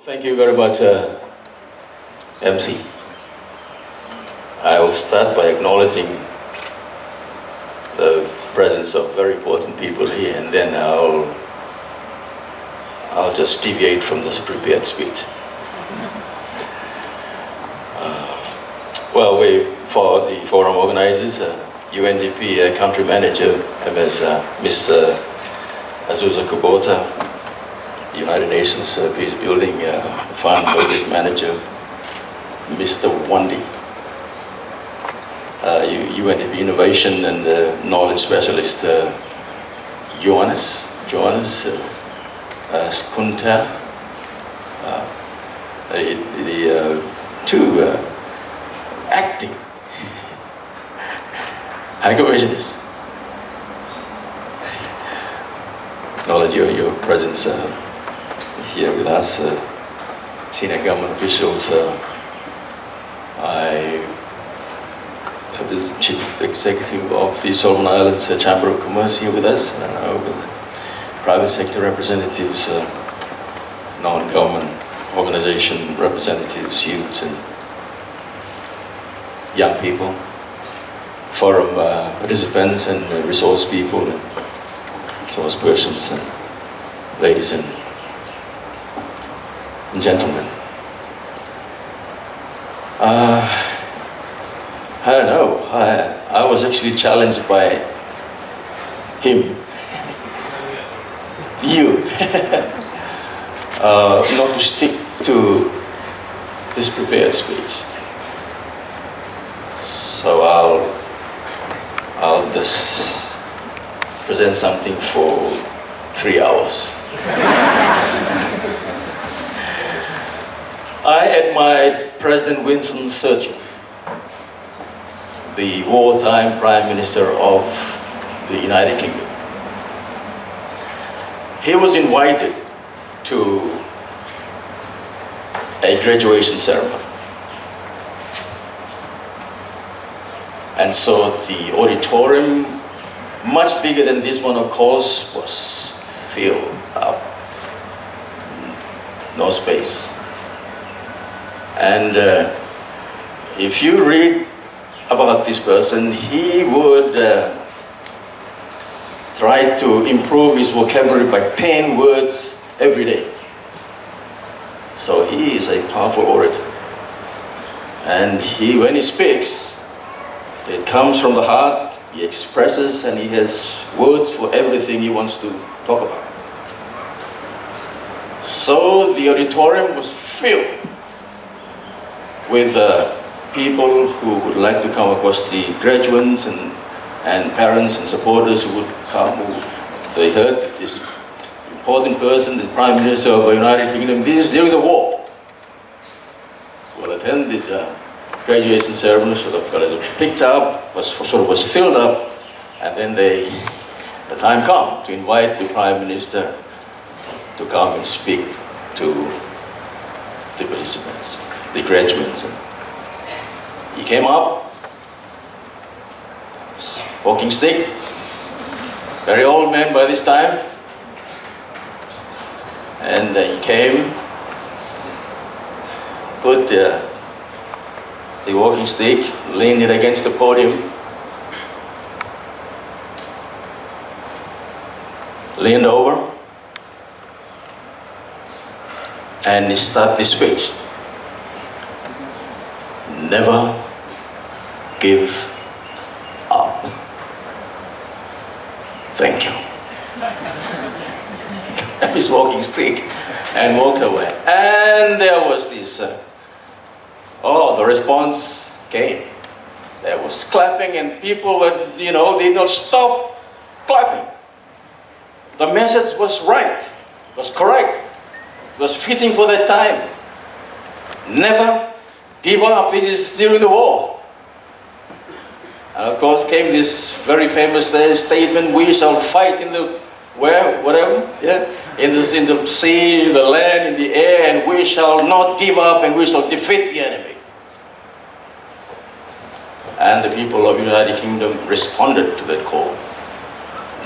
Thank you very much, MC. I will start by acknowledging the presence of very important people here, and then I'll just deviate from this prepared speech. For the forum organizers, UNDP country manager, Ms. Azusa Kubota, United Nations Peace Building Fund project manager, Mr. Wandi, UNDP Innovation and Knowledge Specialist, Johannes Skunta, the two acting High Commissioners. Acknowledge your presence here with us, senior government officials. I have the Chief Executive of the Solomon Islands Chamber of Commerce here with us, and with private sector representatives, non-government organization representatives, youths and young people, forum participants and resource people and resource persons and ladies and gentlemen. I don't know, I was actually challenged by him, you, not to stick to this prepared speech. So I'll just present something for 3 hours. I admired President Winston Churchill, the wartime Prime Minister of the United Kingdom. He was invited to a graduation ceremony. And so the auditorium, much bigger than this one of course, was filled up. No space. And if you read about this person, he would try to improve his vocabulary by 10 words every day. So he is a powerful orator. And when he speaks, it comes from the heart, he expresses, and he has words for everything he wants to talk about. So the auditorium was filled with people who would like to come across, the graduates and parents and supporters who would come. They heard that this important person, the Prime Minister of the United Kingdom, this is during the war, will attend this graduation ceremony. So the fellows were picked up, was filled up, and then the time come to invite the Prime Minister to come and speak to the participants, the graduates. And he came up, walking stick, very old man by this time, and he came, put the walking stick, leaned it against the podium, leaned over, and he started this speech. Never give up. Thank you. Got his walking stick and walked away. And there was this, the response came. There was clapping, and people were, did not stop clapping. The message was right, was correct, was fitting for that time. Never give up. This is during the war. And of course came this very famous statement, we shall fight in the, in the sea, in the land, in the air, and we shall not give up, and we shall defeat the enemy. And the people of the United Kingdom responded to that call.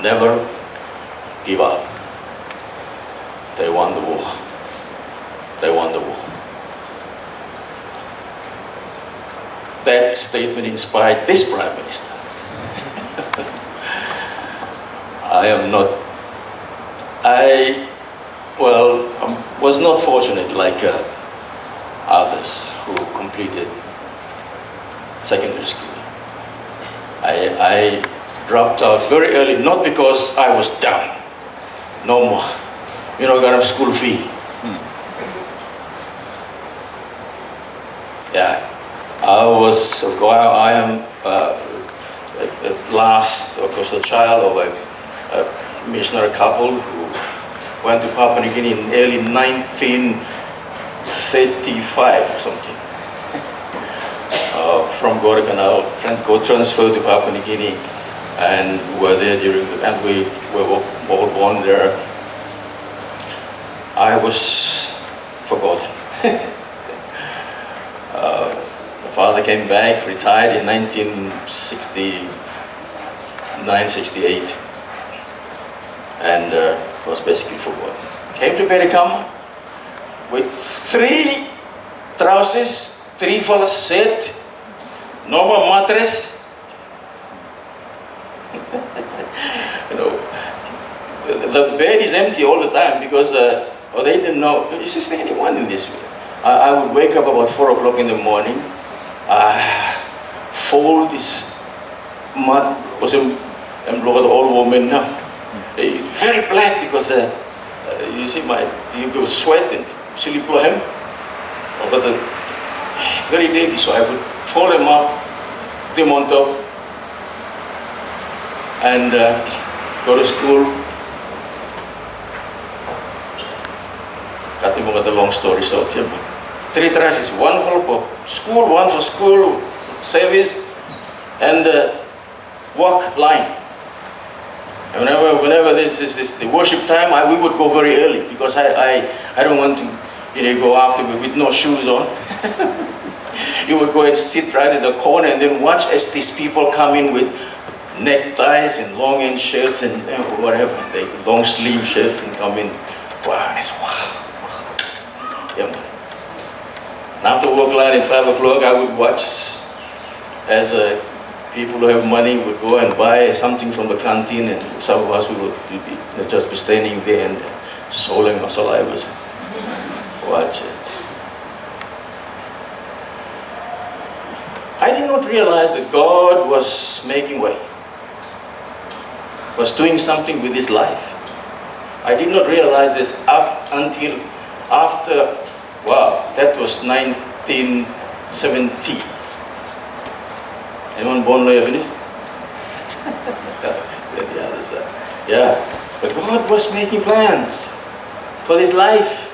Never give up. They won the war. They won that statement inspired this Prime Minister. Was not fortunate like others who completed secondary school. I dropped out very early, not because I was down, no more. Got a school fee. Yeah, I am at last, of course, the child of a missionary couple who went to Papua New Guinea in early 1935 or something. From Guadalcanal, got transferred to Papua New Guinea, and were there and we were all born there. I was forgotten. My father came back, retired in 1968, and was basically forgotten. Came to Berikama with 3 trousers, 3 full set, normal mattress. The bed is empty all the time because they didn't know, is there anyone in this bed? I would wake up about 4 o'clock in the morning, fold this mud, was an old woman now. It's very black because you see you go sweat and sleep blow him. But very dirty, so I would fold them up, put them on top, and go to school. Got the long story short. 3 trousers, 1 for school, 1 for school service, and walk line. And whenever this is the worship time, we would go very early because I don't want to go after with no shoes on. You would go and sit right in the corner and then watch as these people come in with neckties and long end shirts and whatever, they long sleeve shirts and come in. Wow, and it's wow. Yeah, man. And after work line at 5 o'clock, I would watch as people who have money would go and buy something from the canteen, and some of us would just be standing there and swallowing our salivas. Watch it. I did not realize that God was making way, was doing something with his life. I did not realize this up until after, that was 1970. Anyone born in Venice? The other side. Yeah, but God was making plans for his life.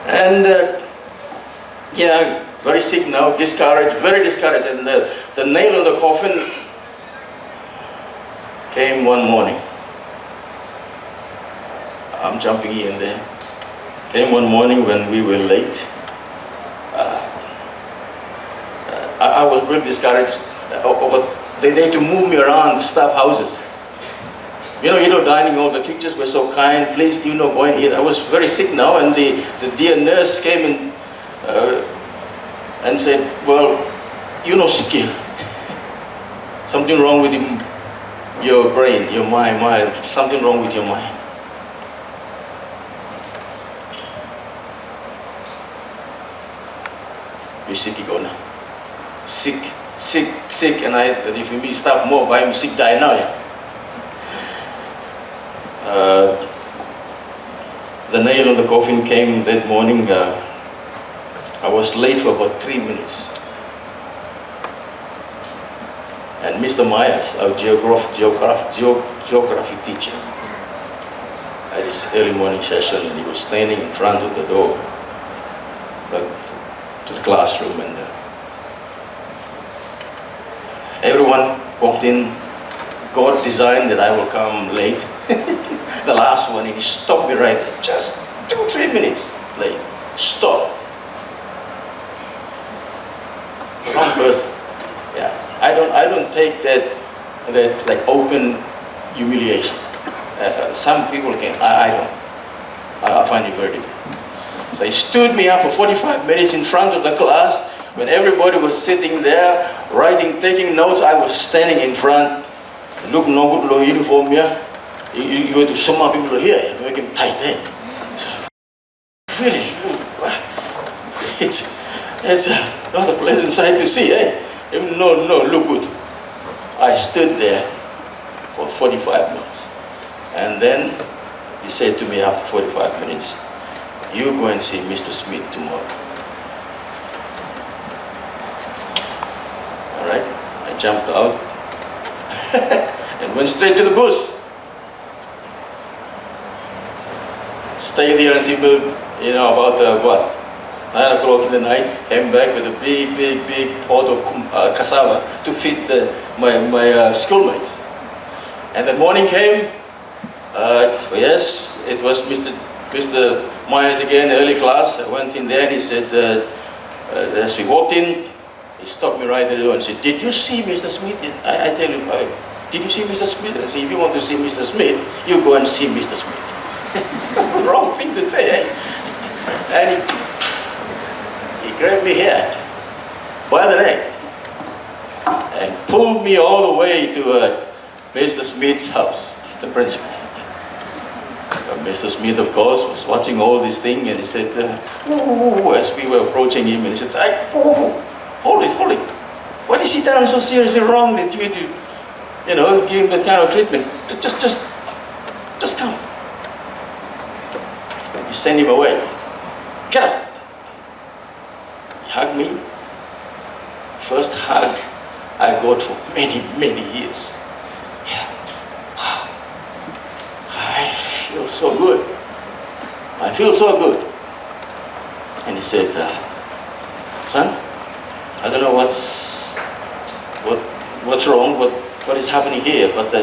And very sick now, discouraged, very discouraged. And the nail on the coffin came one morning. I'm jumping here and there. Came one morning when we were late. I was really discouraged. They had to move me around staff houses. Dining hall, the teachers were so kind, please, go and eat. I was very sick now, and the dear nurse came and said, well, sick here. Something wrong with your brain, your mind, something wrong with your mind. You're sick, now. Sick, and if you stop more, I'm sick, die now. Yeah? The nail on the coffin came that morning. I was late for about 3 minutes. And Mr. Myers, our geography teacher, at his early morning session, and he was standing in front of the door, to the classroom, and everyone walked in. God designed that I will come late. The last one, he stopped me right there, just 2-3 minutes late. Stop. Wrong person. Yeah, I don't take that like open humiliation. Some people can. I don't. I find it very difficult. So he stood me up for 45 minutes in front of the class. When everybody was sitting there, writing, taking notes, I was standing in front. Look, no good uniform here. You go to sum up people here, make him tight there. So, really, it's not a pleasant sight to see, eh? No, look good. I stood there for 45 minutes. And then he said to me after 45 minutes, you go and see Mr. Smith tomorrow. All right, I jumped out and went straight to the bus. Stayed there until, about 9 o'clock in the night. Came back with a big pot of cassava to feed my schoolmates. And the morning came. Yes, it was Mr. Myers again, early class. I went in there and he said, as we walked in, he stopped me right at the door and said, did you see Mr. Smith? I tell you, did you see Mr. Smith? I said, if you want to see Mr. Smith, you go and see Mr. Smith. Wrong thing to say, eh? And he grabbed me here by the neck and pulled me all the way to Mr. Smith's house, the principal. Mr. Smith, of course, was watching all this thing, and he said, as we were approaching him, and he said, hold it. What is he done so seriously wrong that you give him that kind of treatment? Just come. He sent him away. Get up. He hugged me. First hug I got for many years. Yeah. I feel so good. I feel so good. And he said, son, I don't know what's wrong, what is happening here, but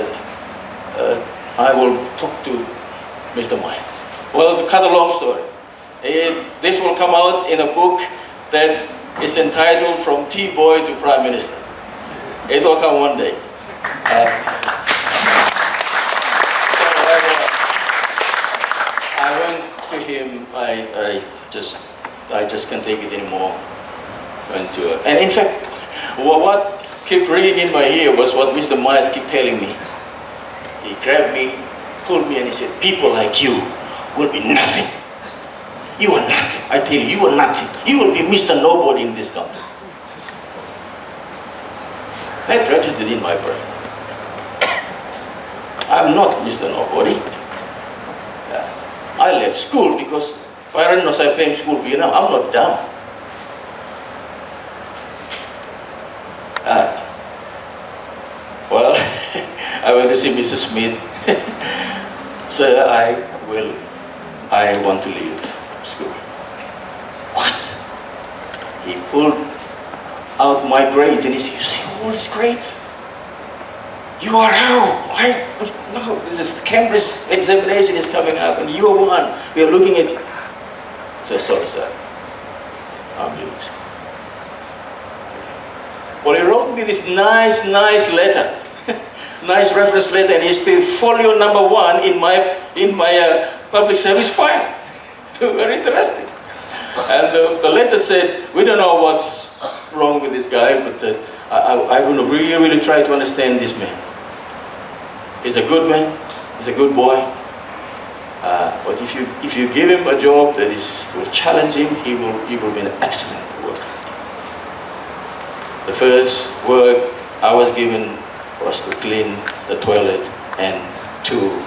I will talk to Mr. Myers. Well, to cut a long story, this will come out in a book that is entitled From Teaboy to Prime Minister. It will come one day. I went to him, I just can't take it anymore. And in fact, what kept ringing in my ear was what Mr. Myers kept telling me. He grabbed me, pulled me, and he said, people like you will be nothing. You are nothing. I tell you, you are nothing. You will be Mr. Nobody in this country. That registered in my brain. I'm not Mr. Nobody. I left school because parents are paying school fee now. I'm not dumb. Well, I went to see Mrs. Smith. Sir, I want to leave school. What? He pulled out my grades and he said, you see all these grades? You are out. No, this is Cambridge examination is coming up and you are one. We are looking at you. So sorry, sir. I'm leaving school. Well, he wrote me this nice letter. Nice reference letter, and it's the folio number 1 in my public service file. Very interesting. And the letter said, we don't know what's wrong with this guy, but I want to really try to understand this man. He's a good man, he's a good boy, but if you give him a job that will challenge him, he will be an excellent worker. The first work I was given was to clean the toilet and to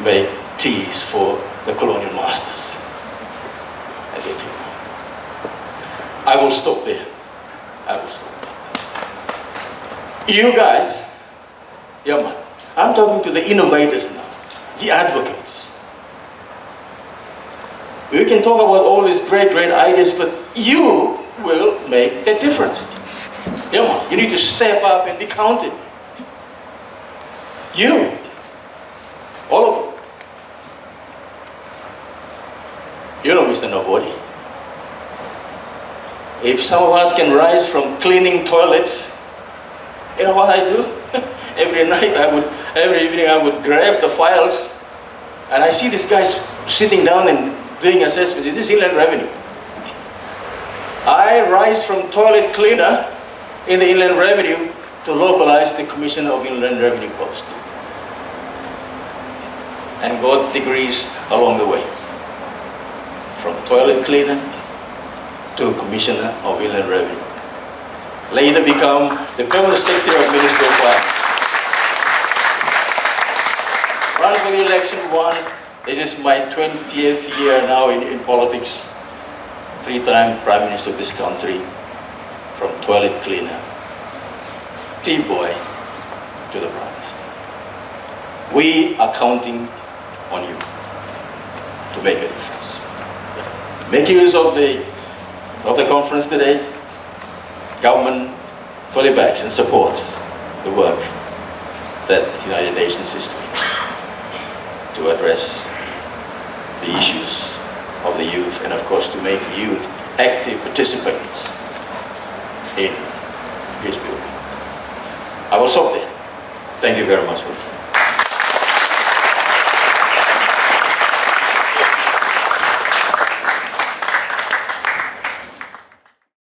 make teas for the colonial masters. I did it. I will stop there. You guys, yeah man, I'm talking to the innovators now, the advocates. We can talk about all these great ideas, but you will make the difference. Yeah man, you need to step up and be counted. You, all of you. You know Mr. Nobody. If some of us can rise from cleaning toilets, you know what I do? Every evening I would grab the files, and I see these guys sitting down and doing assessment. It is inland revenue. I rise from toilet cleaner in the inland revenue to localize the Commissioner of Inland Revenue post, and got degrees along the way, from toilet cleaner to Commissioner of Inland Revenue. Later become the Permanent Secretary of Ministry of Finance. Run for the election, won. This is my 20th year now in politics. 3-time Prime Minister of this country, from toilet cleaner, Teaboy to the Prime Minister. We are counting on you to make a difference. Make use of the conference today. Government fully backs and supports the work that the United Nations is doing to address the issues of the youth, and of course to make youth active participants in peace building. I will stop there. Thank you very much for listening.